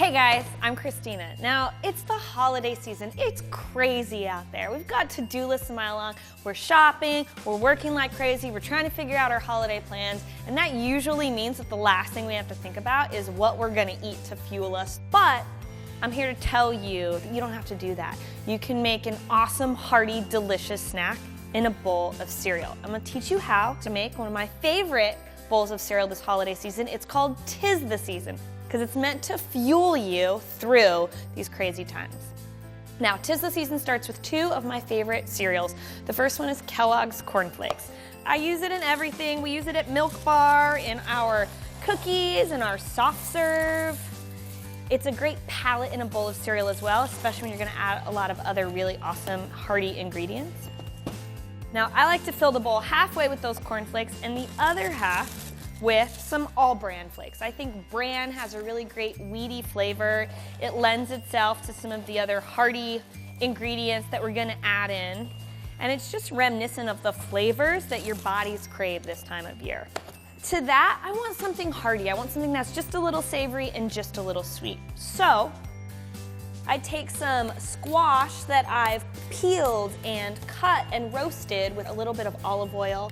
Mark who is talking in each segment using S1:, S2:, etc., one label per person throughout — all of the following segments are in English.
S1: Hey guys, I'm Christina. Now, it's the holiday season. It's crazy out there. We've got to-do lists a mile long. We're shopping, we're working like crazy, we're trying to figure out our holiday plans, and that usually means that the last thing we have to think about is what we're gonna eat to fuel us. But I'm here to tell you that you don't have to do that. You can make an awesome, hearty, delicious snack in a bowl of cereal. I'm gonna teach you how to make one of my favorite bowls of cereal this holiday season. It's called 'Tis the Season, because it's meant to fuel you through these crazy times. Now, 'Tis the Season starts with two of my favorite cereals. The first one is Kellogg's Corn Flakes. I use it in everything. We use it at Milk Bar, in our cookies, in our soft serve. It's a great palate in a bowl of cereal as well, especially when you're gonna add a lot of other really awesome, hearty ingredients. Now, I like to fill the bowl halfway with those corn flakes and the other half with some all bran flakes. I think bran has a really great weedy flavor. It lends itself to some of the other hearty ingredients that we're gonna add in. And it's just reminiscent of the flavors that your bodies crave this time of year. To that, I want something hearty. I want something that's just a little savory and just a little sweet. So, I take some squash that I've peeled and cut and roasted with a little bit of olive oil,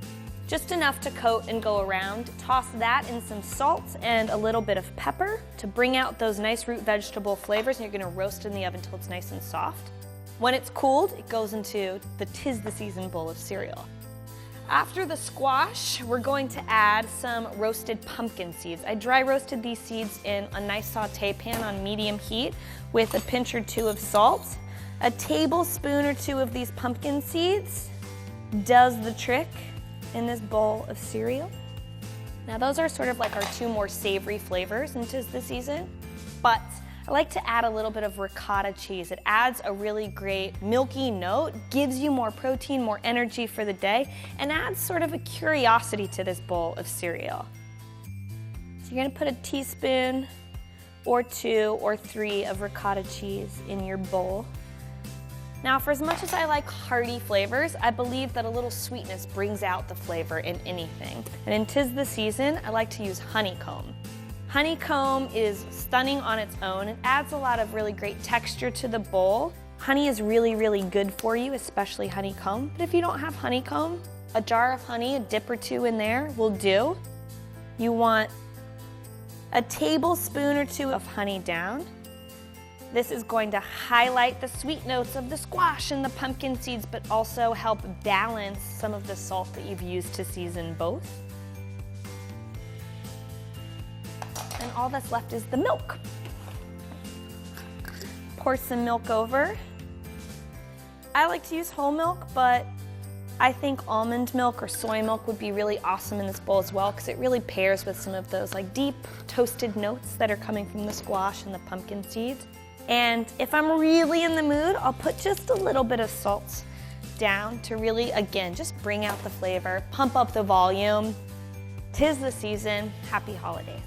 S1: just enough to coat and go around. Toss that in some salt and a little bit of pepper to bring out those nice root vegetable flavors, and you're gonna roast in the oven until it's nice and soft. When it's cooled, it goes into the 'Tis the Season bowl of cereal. After the squash, we're going to add some roasted pumpkin seeds. I dry roasted these seeds in a nice saute pan on medium heat with a pinch or two of salt. A tablespoon or two of these pumpkin seeds does the trick in this bowl of cereal. Now those are sort of like our two more savory flavors in 'Tis the Season, but I like to add a little bit of ricotta cheese. It adds a really great milky note, gives you more protein, more energy for the day, and adds sort of a curiosity to this bowl of cereal. So you're gonna put a teaspoon or 2 or 3 of ricotta cheese in your bowl. Now, for as much as I like hearty flavors, I believe that a little sweetness brings out the flavor in anything. And in 'Tis the Season, I like to use honeycomb. Honeycomb is stunning on its own. It adds a lot of really great texture to the bowl. Honey is really, really good for you, especially honeycomb. But if you don't have honeycomb, a jar of honey, a dip or two in there will do. You want a tablespoon or 2 of honey down. This is going to highlight the sweet notes of the squash and the pumpkin seeds, but also help balance some of the salt that you've used to season both. And all that's left is the milk. Pour some milk over. I like to use whole milk, but I think almond milk or soy milk would be really awesome in this bowl as well, because it really pairs with some of those like deep toasted notes that are coming from the squash and the pumpkin seeds. And if I'm really in the mood, I'll put just a little bit of salt down to really, again, just bring out the flavor, pump up the volume. 'Tis the season. Happy holidays.